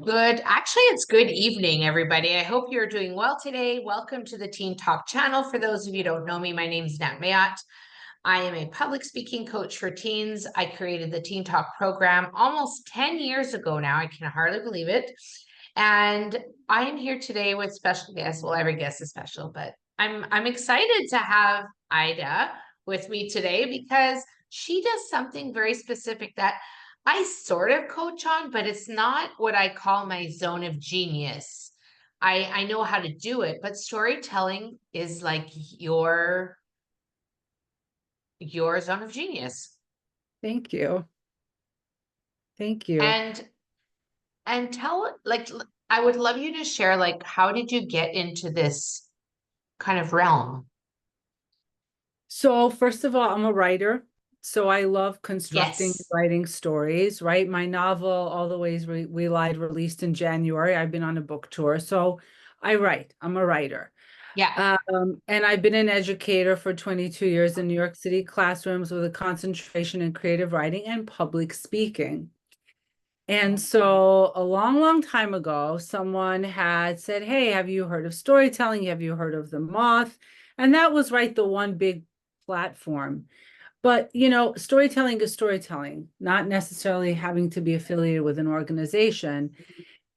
Good. Actually, it's good evening, everybody. I hope you're doing well today. Welcome to the Teen Talk channel. For those of you who don't know me, my name is Nat Mayat. I am a public speaking coach for teens. I created the Teen Talk program almost 10 years ago now. I can hardly believe it. And I am here today with special guests. Well, every guest is special, but I'm excited to have Aida with me today because she does something very specific that I sort of coach on, but it's not what I call my zone of genius. I know how to do it, but storytelling is like your zone of genius. Thank you. Thank you. And tell, like, I would love you to share, like, how did you get into this kind of realm? So first of all, I'm a writer. So I love constructing, Yes. writing stories, right? My novel, All the Ways We Lied, released in January. I've been on a book tour. So I write. I'm a writer. Yeah. And I've been an educator for 22 years in New York City classrooms with a concentration in creative writing and public speaking. And so a long, long time ago, someone had said, hey, have you heard of storytelling? Have you heard of the moth? And that was right, the one big platform. But, storytelling is storytelling, not necessarily having to be affiliated with an organization.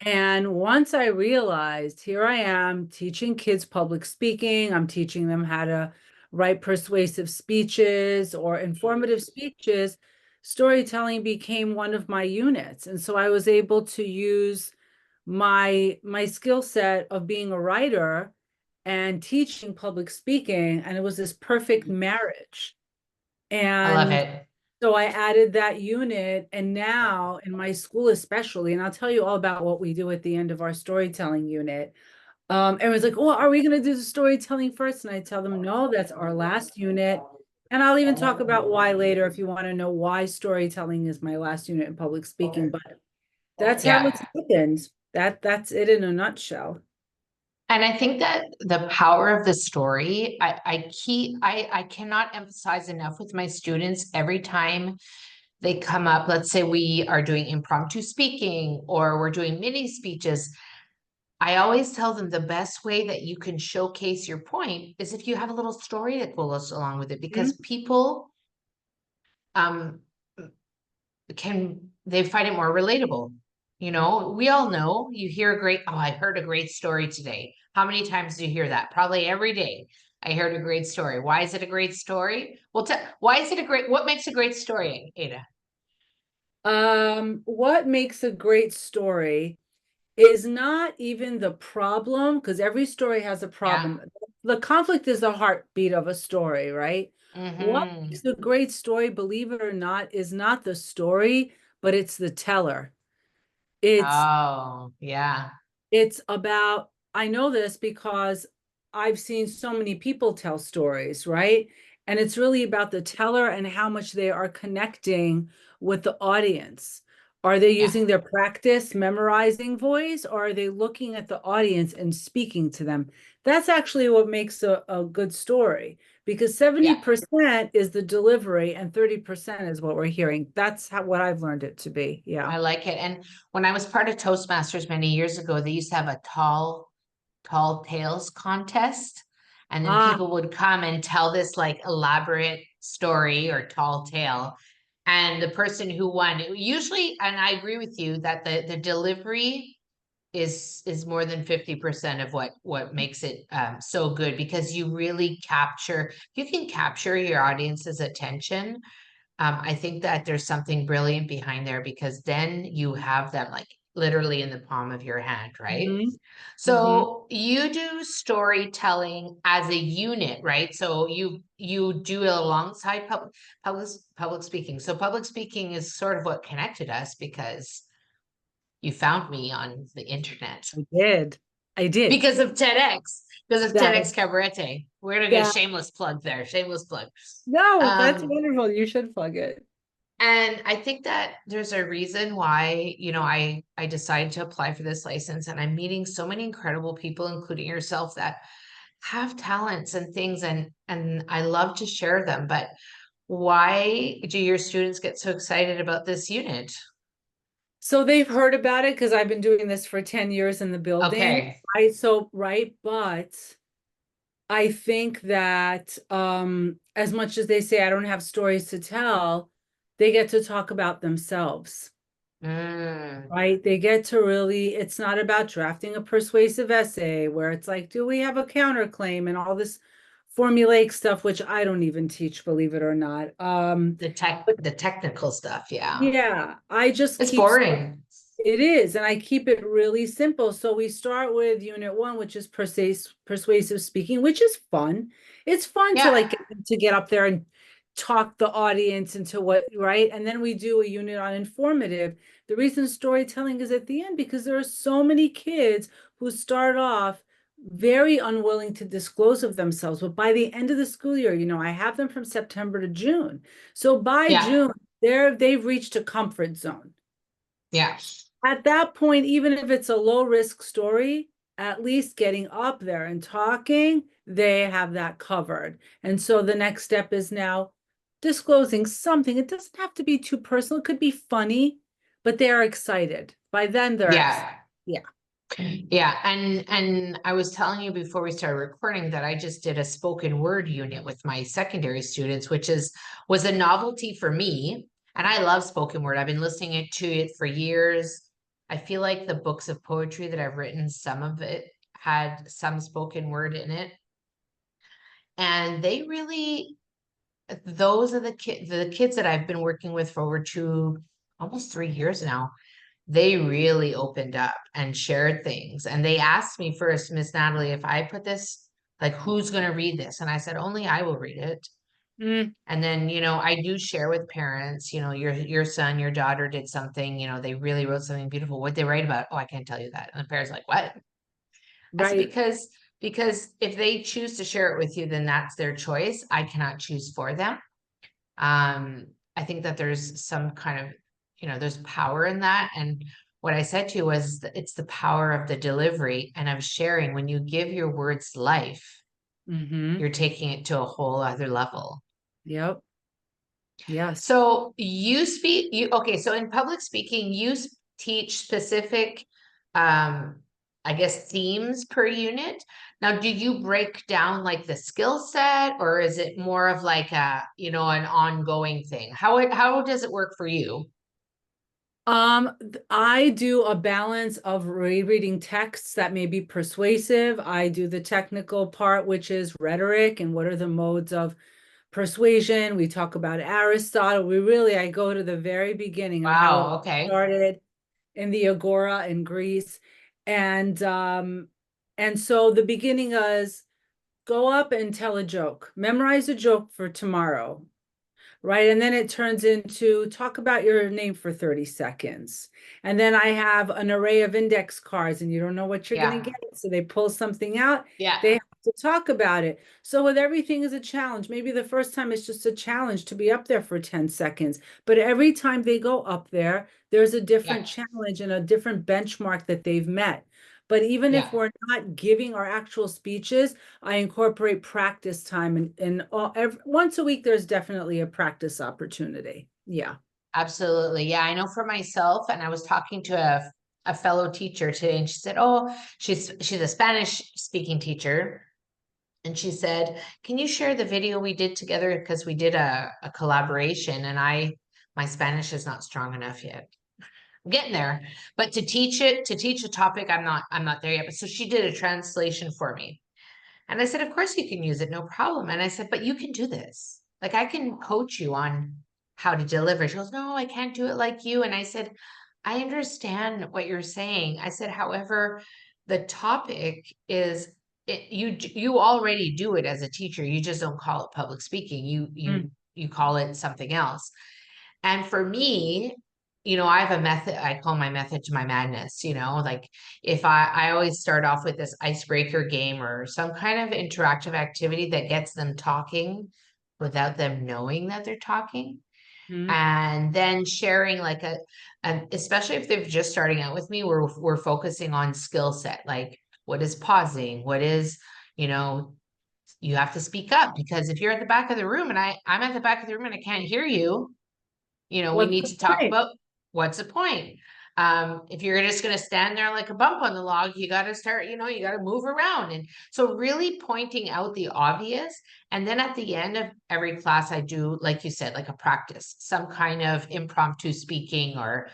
And once I realized, here I am teaching kids public speaking, I'm teaching them how to write persuasive speeches or informative speeches, storytelling became one of my units. And so I was able to use my skill set of being a writer and teaching public speaking, and it was this perfect marriage. I love And it. so I added that unit, and now in my school especially, and I'll tell you all about what we do at the end of our storytelling unit. Everyone's like, "Oh, are we going to do the storytelling first?" And I tell them, "No, that's our last unit." And I'll even talk about why later if you want to know why storytelling is my last unit in public speaking. But that's how it's Yeah. happened. That's it in a nutshell. And I think that the power of the story, I cannot emphasize enough with my students every time they come up. Let's say we are doing impromptu speaking or we're doing mini speeches. I always tell them the best way that you can showcase your point is if you have a little story that goes along with it, because Mhm. people um they find it more relatable. You know, we all know you hear I heard a great story today. How many times do you hear that? Probably every day. I heard a great story. Why is it a great story? Well, why is it what makes a great story, Ada? What makes a great story is not even the problem, because every story has a Yeah. problem. The conflict is the heartbeat of a story, right? What Mm-hmm. makes a great story, believe it or not, is not the story, but it's the teller. It's Oh, yeah. it's about, I know this because I've seen so many people tell stories, right? And it's really about the teller and how much they are connecting with the audience. Are they Yeah. using their practice memorizing voice, or are they looking at the audience and speaking to them? That's actually what makes a good story, because Yeah. 70% is the delivery and 30% is what we're hearing. That's what I've learned it to be. Yeah. I like it. And when I was part of Toastmasters many years ago, they used to have a tall tales contest. And then Ah, people would come and tell this like elaborate story or tall tale. And the person who won, usually, and I agree with you that the delivery is more than 50% of what makes it so good, because you really capture, you can capture your audience's attention. I think that there's something brilliant behind there, because then you have them like literally in the palm of your hand, right? mhm, mhm. So you do storytelling as a unit, right? So you do it alongside public speaking. So public speaking is sort of what connected us, because you found me on the internet I did. I did. because of TEDx, because of That TEDx Cabarete. We're gonna get a that shameless plug there, shameless plug. no, that's Um, wonderful. You should plug it. And I think that there's a reason why, I decided to apply for this license, and I'm meeting so many incredible people, including yourself, that have talents and things, and I love to share them. But why do your students get so excited about this unit? So they've heard about it because I've been doing this for 10 years in the building. Okay. Right, but I think that as much as they say I don't have stories to tell, they get to talk about themselves. Mm, Right? They get to really, it's not about drafting a persuasive essay where it's like, do we have a counterclaim and all this formulaic stuff, which I don't even teach, believe it or not. But the technical stuff, yeah. yeah, I just It's keep boring. it is, and I keep it really simple. So we start with unit one, which is persuasive speaking, which is fun. It's fun to Yeah. like get them to get up there and talk the audience into what, right? And then we do a unit on informative. The reason storytelling is at the end because there are so many kids who start off very unwilling to disclose of themselves. But by the end of the school year, I have them from September to June. So by Yeah. June, they've reached a comfort zone. Yeah. At that point, even if it's a low risk story, at least getting up there and talking, they have that covered. And so the next step is now disclosing something. It doesn't have to be too personal. It could be funny, but they're excited. By then they're excited. Yeah. Yeah. Yeah. And I was telling you before we started recording that I just did a spoken word unit with my secondary students, which was a novelty for me. And I love spoken word. I've been listening to it for years. I feel like the books of poetry that I've written, some of it had some spoken word in it. And they really, those are the kids that I've been working with for over almost 3 years now. They really opened up and shared things. And they asked me first, Miss Natalie, if I put this, like, who's going to read this? And I said, only I will read it. Mm, And then, I do share with parents, your son, your daughter did something, they really wrote something beautiful. What'd they write about? Oh, I can't tell you that. And the parents are like, what? I said, right. because if they choose to share it with you, then that's their choice. I cannot choose for them. Um, I think that there's some kind of, there's power in that. And what I said to you was that it's the power of the delivery and of sharing. When you give your words life, Mm-hmm. you're taking it to a whole other level. Yep. Yes. So okay, so in public speaking, teach specific, um, I guess, themes per unit. Now, do you break down like the skill set, or is it more of like an ongoing thing? How does it work for you? I do a balance of rereading texts that may be persuasive. I do the technical part, which is rhetoric and what are the modes of persuasion. We talk about Aristotle. I go to the very beginning of how it Wow, okay. started in the Agora in Greece. And so the beginning is go up and tell a joke, memorize a joke for tomorrow. Right. And then it turns into talk about your name for 30 seconds. And then I have an array of index cards and you don't know what you're going to Yeah, get. So they pull something out. yeah, They have to talk about it. So with everything is a challenge. Maybe the first time it's just a challenge to be up there for 10 seconds. But every time they go up there, there's a different yeah, challenge and a different benchmark that they've met. But even yeah. if we're not giving our actual speeches, I incorporate practice time once a week, there's definitely a practice opportunity. Yeah. Absolutely. Yeah, I know for myself, and I was talking to a fellow teacher today, and she said, "Oh, she's a Spanish speaking teacher." And she said, "Can you share the video we did together? Because we did a collaboration, and my Spanish is not strong enough yet. I'm getting there, but to teach a topic, I'm not there yet. But so she did a translation for me, and I said, of course you can use it, no problem. And I said, but you can do this. Like I can coach you on how to deliver. She goes, no, I can't do it like you. And I said, I understand what you're saying. I said, however, the topic is you already do it as a teacher. You just don't call it public speaking. Mm, You call it something else. And for me, I have a method, I call my method to my madness, like if I always start off with this icebreaker game or some kind of interactive activity that gets them talking without them knowing that they're talking. mm. And then sharing like and especially if they're just starting out with me, we're focusing on skill set, like what is pausing, what is, you know, you have to speak up because if you're at the back of the room and I'm at the back of the room and I can't hear you, we What's need the to talk point? about what's the point. If you're just going to stand there like a bump on the log, you got to start, you got to move around. And so really pointing out the obvious. And then at the end of every class, I do, like you said, like a practice, some kind of impromptu speaking or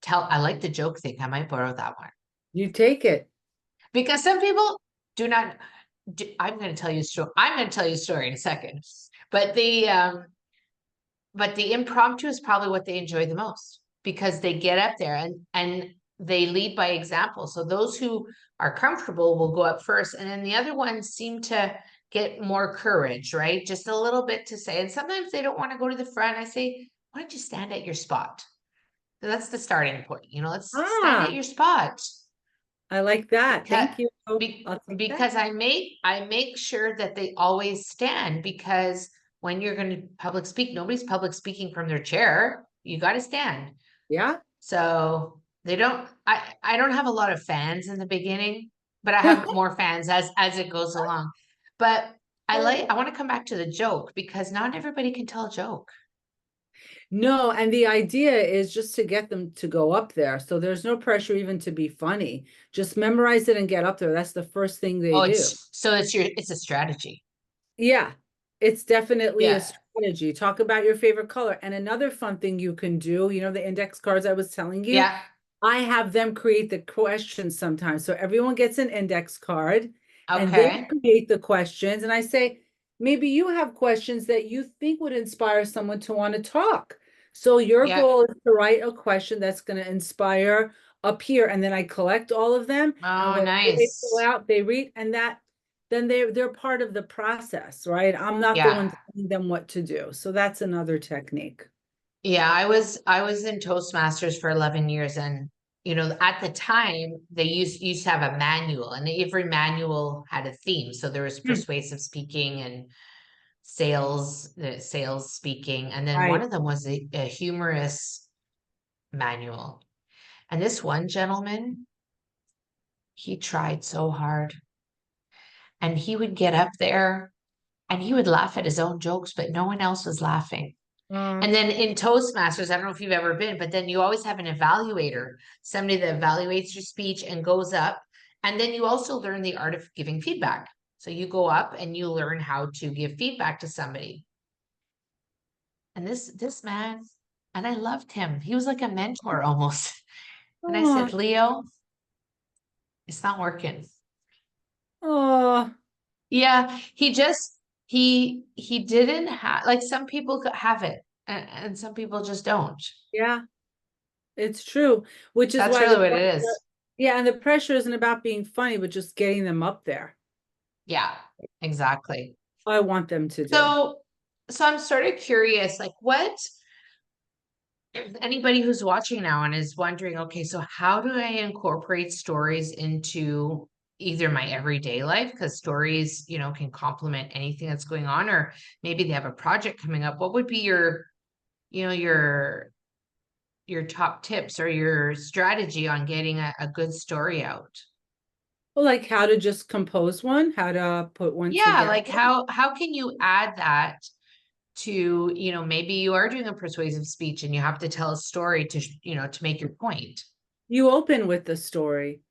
I like the joke thing. I might borrow that one. You take it. Because some people do not, I'm going to tell you a story. I'm going to tell you a story in a second. But the impromptu is probably what they enjoy the most because they get up there and they lead by example. So those who are comfortable will go up first, and then the other ones seem to get more courage, right? Just a little bit to say. And sometimes they don't want to go to the front. I say, why don't you stand at your spot? So that's the starting point. Let's stand at Ah, your spot. I like that. Because Thank you. I'll take that. because I make sure that they always stand, because when you're going to public speak, nobody's public speaking from their chair. You got to stand. Yeah. So I don't have a lot of fans in the beginning, but I have more fans as it goes along. But I want to come back to the joke because not everybody can tell a joke. No, and the idea is just to get them to go up there. So there's no pressure even to be funny. Just memorize it and get up there. That's the first thing they Oh, do. it's a strategy. Yeah, it's definitely a Yeah. strategy. Talk about your favorite color. And another fun thing you can do, the index cards I was telling you, Yeah. I have them create the questions sometimes. So everyone gets an index card and they Okay. create the questions. And I say, maybe you have questions that you think would inspire someone to want to talk. So your Yeah. goal is to write a question that's going to inspire up here. And then I collect all of them and Oh, whatever they fill nice. out, they read, and then they're part of the process, right? I'm not the one Yeah. telling them what to do. So that's another technique. Yeah, I was in Toastmasters for 11 years, and at the time they used to have a manual, and every manual had a theme. So there was Hmm. persuasive speaking and sales speaking, and then one Right. of them was a humorous manual. And this one gentleman, he tried so hard, and he would get up there and he would laugh at his own jokes, but no one else was laughing. Uh, And then in Toastmasters, I don't know if you've ever been, but then you always have an evaluator, somebody that evaluates your speech and goes up. And then you also learn the art of giving feedback. So you go up and you learn how to give feedback to somebody. And this man, and I loved him. He was like a mentor almost. And I oh, said, Leo, it's not working. oh, Yeah, he didn't have, like, some people have it and some people just don't. yeah, it's true. Which is That's why really what it is. yeah, and the pressure isn't about being funny, but just getting them up there. Yeah, exactly. I want them to do. So, so I'm sort of curious, like, what anybody who's watching now and is wondering, okay, so how do I incorporate stories into either my everyday life? Because stories, can complement anything that's going on, or maybe they have a project coming up. What would be you know, your top tips or your strategy on getting a good story out? Well, like how to just compose one, how to put one Yeah, together. like how can you add that to, maybe you are doing a persuasive speech and you have to tell a story to, to make your point. You open with the story.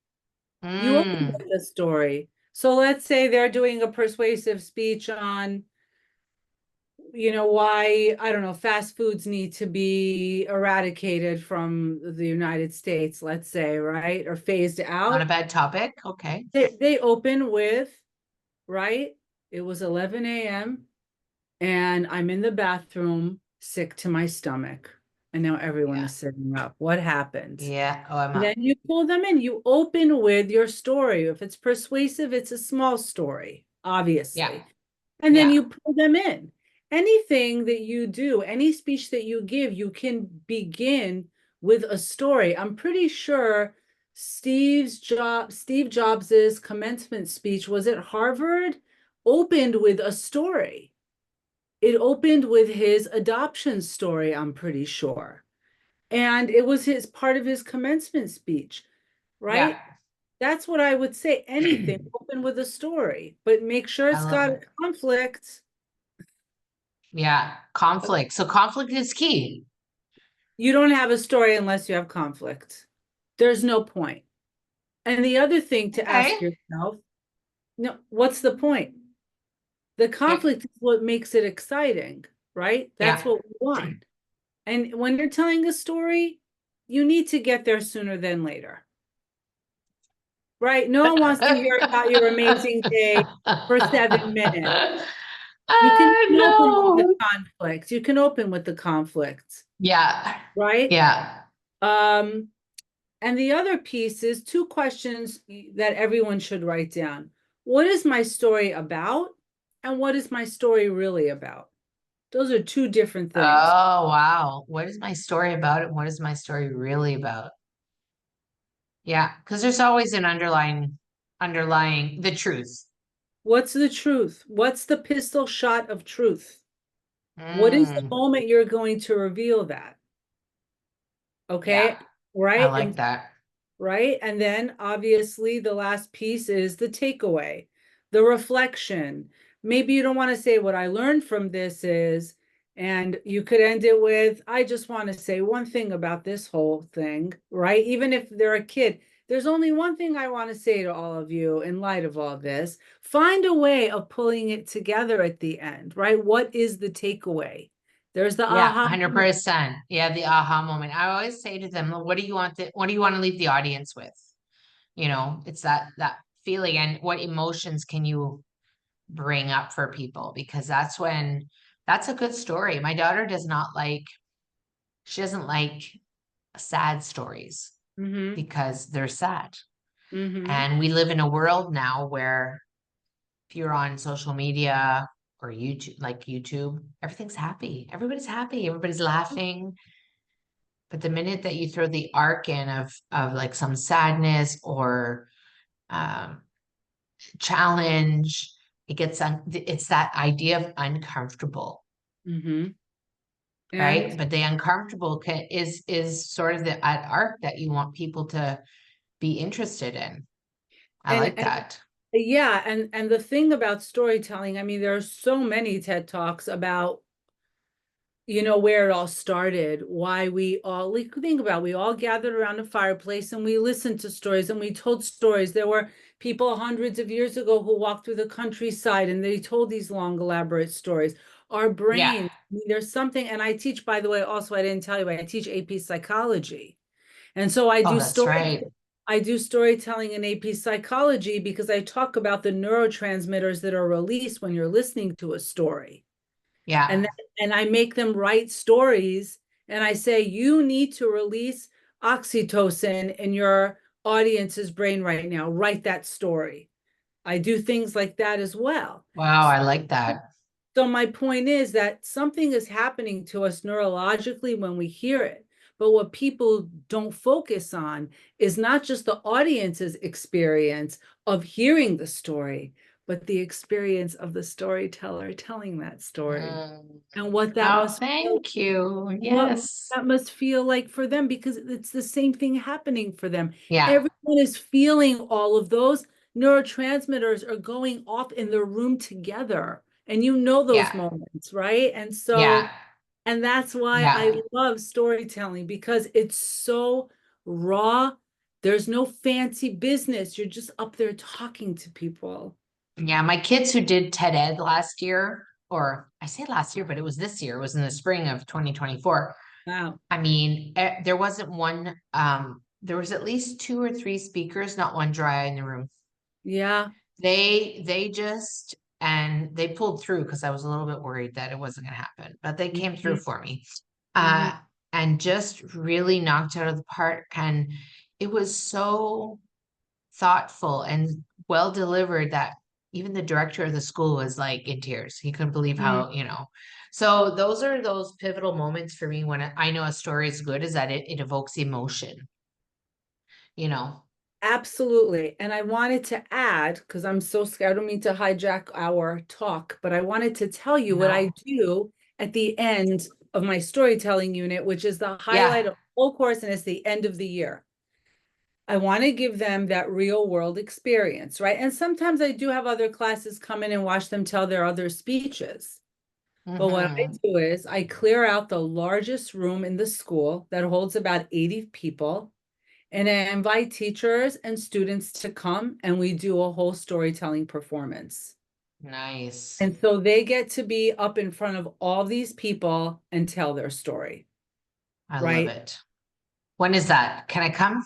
You open Mm, with the story. So let's say they're doing a persuasive speech on why, I don't know, fast foods need to be eradicated from the United States, let's say, right? Or phased not a out. bad topic. Okay. They open with, right? It was 11 a.m. and I'm in the bathroom, sick to my stomach. And now everyone Yeah. is sitting up. What happened? Yeah. Oh, I'm And then up. you pull them in. You open with your story. If it's persuasive, it's a small story, Yeah. obviously. And then Yeah. you pull them in. Anything that you do, any speech that you give, you can begin with a story. I'm pretty sure Steve Jobs's commencement speech was at Harvard, opened with a story. It opened with his adoption story, I'm pretty sure. And it was his part of his commencement speech, Yeah. right? That's what I would say. Anything, open with a story, but make sure I it's love got a it. conflict. Yeah. Conflict. So conflict is key. You don't have a story unless you have conflict. there's no point. And the other thing to ask Okay. yourself, no, what's the point? The Okay. conflict is what makes it exciting, right? That's Yeah. what we want. And when you're telling a story, you need to get there sooner than later, right? No one wants to hear about your amazing day for 7 minutes. You can open with the No. conflicts. You can open with the conflicts, Yeah. right? Yeah. Um, and the other piece is two questions that everyone should write down. What is my story about? And what is my story really about? Those are two different things. Oh, wow. What is my story about and what is my story really about? Yeah, because there's always an underlying the truth. What's the truth? What's the pistol shot of truth? What is the Mm, moment you're going to reveal that? yeah, Okay. I Right. like And that. right. And then obviously the last piece is the takeaway, the reflection. Maybe you don't want to say what I learned from this is, and you could end it with, I just want to say one thing about this whole thing, right? Even if they're a kid, there's only one thing I want to say to all of you in light of all this. Find a way of pulling it together at the end, right? What is the takeaway? There's the Yeah, aha. 100%. Yeah, the aha moment. I always say to them, what do you want to leave the audience with? It's that feeling and what emotions can you bring up for people? Because that's a good story. My daughter she doesn't like sad stories Mm-hmm. because they're sad. Mm-hmm. And we live in a world now where if you're on social media or YouTube, everything's happy. Everybody's happy. Everybody's laughing. But the minute that you throw the arc in of like some sadness or um, challenge, it's that idea of uncomfortable, Mm-hmm. right? And But the uncomfortable is sort of the at arc that you want people to be interested in. I like and that. yeah, and the thing about storytelling, I mean, there are so many TED Talks about, where it all started, why we all, like, think about, we all gathered around a fireplace and we listened to stories and we told stories. There were people hundreds of years ago who walked through the countryside and they told these long, elaborate stories. Our Yeah. brains, I mean, there's something, and I teach, by the way, also, I didn't tell you, I teach AP psychology. And so Oh, that's right. I do storytelling in AP psychology because I talk about the neurotransmitters that are released when you're listening to a story. And Yeah. then, and I make them write stories and I say you need to release oxytocin in your audience's brain right now. Write that story. I do things like that as well. Wow, I like that. So my point is that something is happening to us neurologically when we hear it. But what people don't focus on is not just the audience's experience of hearing the story, but the experience of the storyteller telling that story Mm. and what that Oh, must feel, thank you. what Yes. that must feel like for them, because it's the same thing happening for them. Yeah. Everyone is feeling all of those neurotransmitters are going off in the room together. And those Yeah. moments, right? And Yeah. so, and that's why I Yeah. love storytelling because it's so raw. There's no fancy business. You're just up there talking to people. Yeah. My kids who did TED Ed last year, or I say last year, but it was this year, it was in the spring of 2024. Wow. I mean, there wasn't there was at least two or three speakers, not one dry eye in the room. Yeah. They just and they pulled through because I was a little bit worried that it wasn't going to happen, but they came through Mhm. for me. Mhm. And just really knocked out of the park. And it was so thoughtful and well delivered that even the director of the school was like in tears. He couldn't believe Mhm. how. So those are those pivotal moments for me when I know a story is good, is that it evokes emotion, you know. Absolutely. And I wanted to add, because I'm so scared, I don't mean to hijack our talk, but I wanted to tell you what I No. do at the end of my storytelling unit, which is the highlight Yeah. of the whole course, and it's the end of the year. I want to give them that real world experience, right? And sometimes I do have other classes come in and watch them tell their other speeches. But what I Hmm. do is I clear out the largest room in the school that holds about 80 people. And I invite teachers and students to come and we do a whole storytelling performance. Nice. And so they get to be up in front of all these people and tell their story, I love right? it. When is that? Can I come?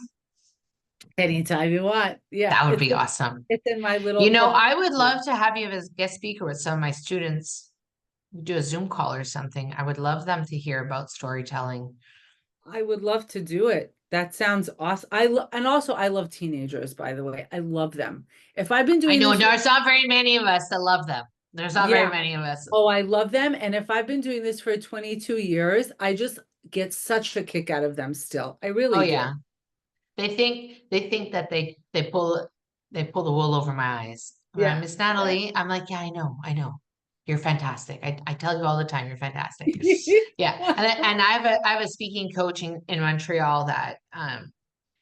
Anytime you want. Yeah, That would be awesome. it's in my little You know, public I would school. love to have you as a guest speaker with some of my students. Do a Zoom call or something. I would love them to hear about storytelling. I would love to do it. That sounds awesome. And also I love teenagers, by the way. I love them. If I've been I doing know this for, there's not very many of us that love them. There's not very yeah. many of us. Oh, I love them. And if I've been doing this for 22 years, I just get such a kick out of them still. I Oh really do. yeah. They think that they pull the wool over my eyes. Yeah. Miss Natalie, I'm like, yeah, I know. You're fantastic. I tell you all the time, you're fantastic. Yeah. And I have a speaking coach in Montreal that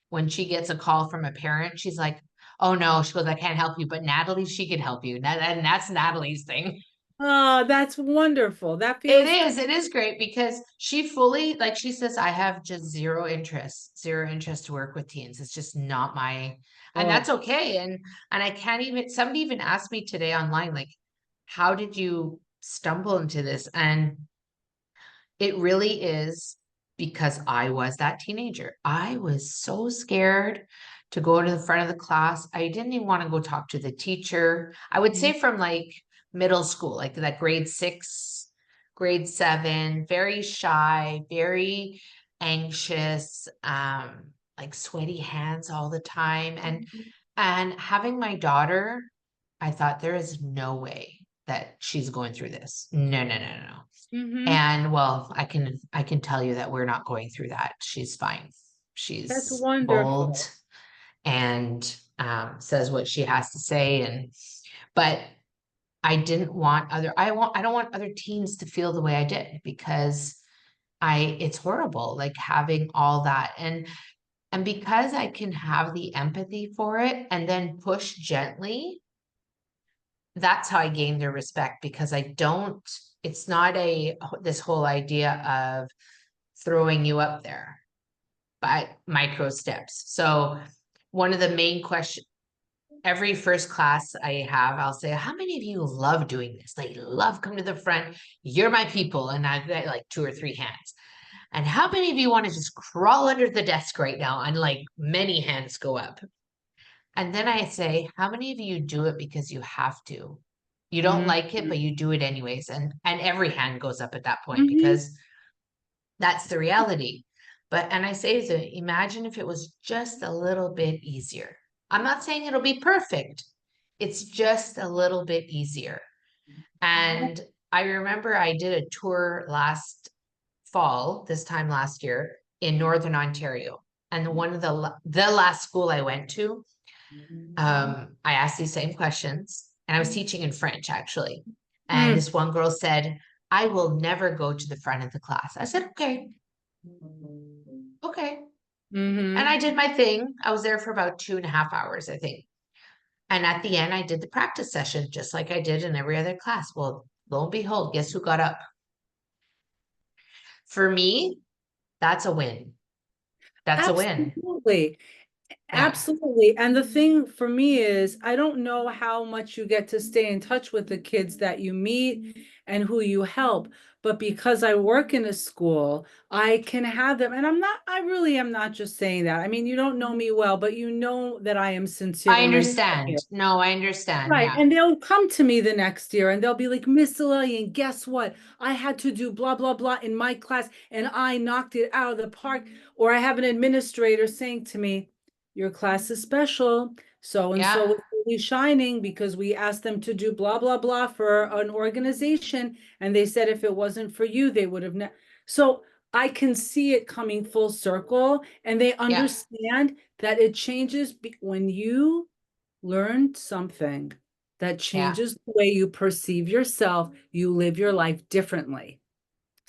when she gets a call from a parent, she's like, oh no, she goes, I can't help you, but Natalie, she could help you. And that's Natalie's thing. Oh, that's wonderful. That It feels good. is. It is great because she fully, like she says, I have just zero interest to work with teens. It's just not my, and Oh, that's okay. And I can't even, somebody even asked me today online, like, how did you stumble into this? And it really is because I was that teenager. I was so scared to go to the front of the class. I didn't even want to go talk to the teacher. I would mhm, say from like middle school, like that grade 6, grade 7, very shy, very anxious, like sweaty hands all the time. And having my daughter, I thought there is no way that she's going through this. No, no, no, no, no. mhm. And well, I can tell you that we're not going through that. She's fine. That's She's bold wonderful. and says what she has to say. But I didn't want I don't want other teens to feel the way I did because it's horrible, like having all that. And because I can have the empathy for it and then push gently, that's how I gain their respect because I don't, it's not this whole idea of throwing you up there, but micro steps. So one of the main questions, every first class I have, I'll say, how many of you love doing this? Like love come to the front. You're my people. And I've got like 2 or 3 hands. And how many of you want to just crawl under the desk right now? And like many hands go up. And then I say, how many of you do it because you have to? You don't Mhm, like it, but you do it anyways. And every hand goes up at that point mhm. because that's the reality. And I say to imagine if it was just a little bit easier. I'm not saying it'll be perfect. It's just a little bit easier. And I remember I did a tour last fall, this time last year in Northern Ontario. And one of the last school I went to, I asked these same questions and I was teaching in French actually. And Mm, this one girl said, I will never go to the front of the class. I said, okay, okay. And mhm. I did my thing. I was there for about 2.5 hours, I think. And at the end, I did the practice session just like I did in every other class. Well, lo and behold, guess who got up? For me, that's a win. That's a win. Absolutely. Yeah. Absolutely. And the thing for me is, I don't know how much you get to stay in touch with the kids that you meet and who you help, but because I work in a school, I can have them. And I really am not just saying that. I mean, you don't know me well, but you know that I am sincere I when I say understand. it. No, I understand. Right. Yeah. And they'll come to me the next year and they'll be like, Miss Zilelian, guess what? I had to do blah, blah, blah in my class and I knocked it out of the park. Or I have an administrator saying to me, your class is special. So and Yeah. so is really shining because we asked them to do blah, blah, blah for an organization. And they said if it wasn't for you, they would have. So I can see it coming full circle and they Yeah. understand that it changes when you learned something that Yeah. changes the way you perceive yourself, you live your life differently.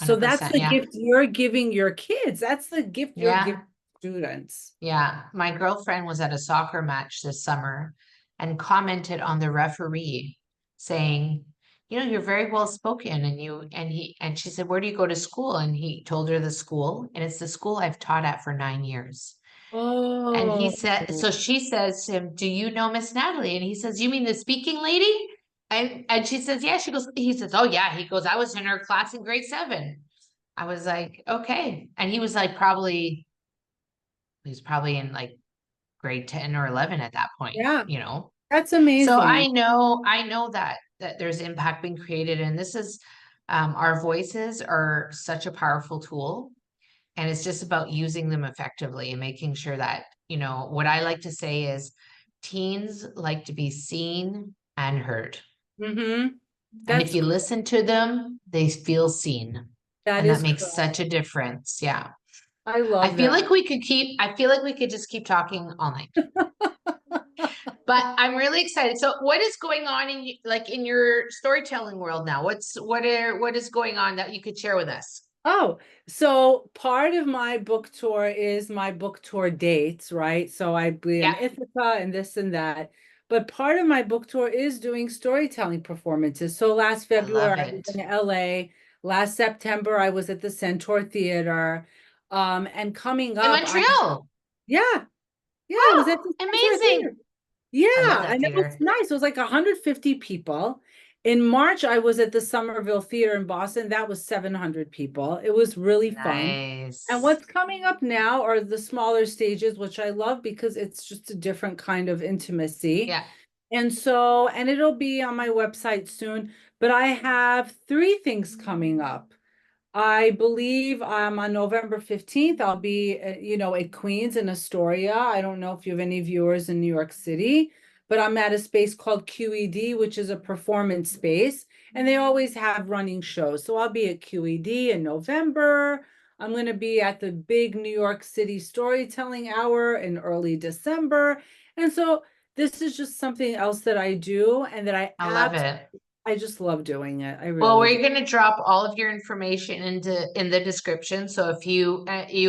So that's 100%. the Yeah. gift you're giving your kids. That's the gift you're giving Yeah. students. Yeah. My girlfriend was at a soccer match this summer and commented on the referee saying, you're very well spoken and she said, where do you go to school? And he told her the school, and it's the school I've taught at for 9 years. And he Oh, said, so she says to him, "Do you know Miss Natalie?" And he says, "You mean the speaking lady?" And she says, "Yeah." She goes, he says, "Oh yeah." He goes, "I was in her class in grade 7." I was like, okay. And he was like he was probably in like grade 10 or 11 at that point, yeah, you know. that's So amazing. I know that there's impact being created, and this is our voices are such a powerful tool, and it's just about using them effectively and making sure that, you know, what I like to say is teens like to be seen and heard. Mm-hmm. And if That's you listen to them, they feel seen. that And that is makes correct. such a difference. Yeah. I love that. I feel like we could just keep talking all night. But I'm really excited. So what is going on in your storytelling world now? What is going on that you could share with us? Oh, so part of my book tour is my book tour dates, right? So I be in Yeah, Ithaca and this and that. But part of my book tour is doing storytelling performances. So last I love February I was it. in LA. Last September I was at the Centaur Theater. And coming In up, Montreal. yeah, yeah, I was at Oh, the Centaur amazing. Theater. Yeah, I love that and it was theater. nice. It was like 150 people. In March, I was at the Somerville Theater in Boston. That was 700 people. It was really fun. And Nice. what's coming up now are the smaller stages, which I love because it's just a different kind of intimacy. Yeah, And it'll be on my website soon. But I have three things coming up. I believe on November 15th, I'll be, at Queens in Astoria. I don't know if you have any viewers in New York City, but I'm at a space called QED, which is a performance space, and they always have running shows. So I'll be at QED in November. I'm going to be at the big New York City Storytelling Hour in early December. And so this is just something else that I do and that I love it. I just love doing it. I Well, really do. we're going to drop all of your information in the description. So if you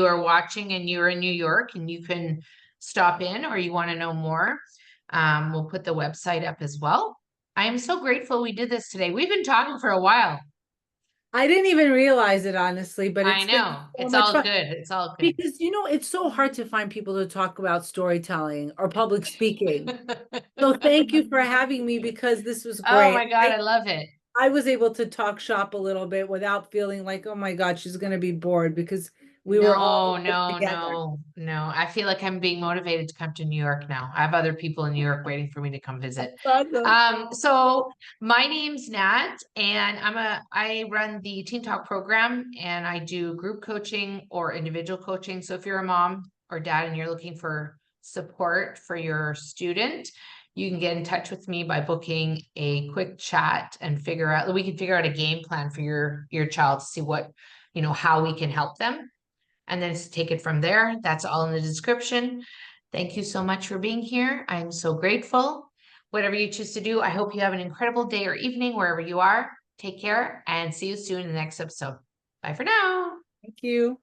are watching and you're in New York and you can stop in or you want to know more, we'll put the website up as well. I am so grateful we did this today. We've been talking for a while. I didn't even realize it, honestly, but I it's been know. so It's much all fun good. It's all good. because, it's so hard to find people to talk about storytelling or public speaking. So thank you for having me because this was Oh great. my God, I love it. I was able to talk shop a little bit without feeling like, oh my God, she's going to be bored because we were all No, in it no, together. no, no. I feel like I'm being motivated to come to New York now. I have other people in New York waiting for me to come visit. Awesome. So my name's Nat, and I run the Teen Talk program, and I do group coaching or individual coaching. So if you're a mom or dad and you're looking for support for your student, you can get in touch with me by booking a quick chat and we can figure out a game plan for your child to see what, how we can help them, and then take it from there. That's all in the description. Thank you so much for being here. I'm so grateful. Whatever you choose to do, I hope you have an incredible day or evening wherever you are. Take care and see you soon in the next episode. Bye for now. Thank you.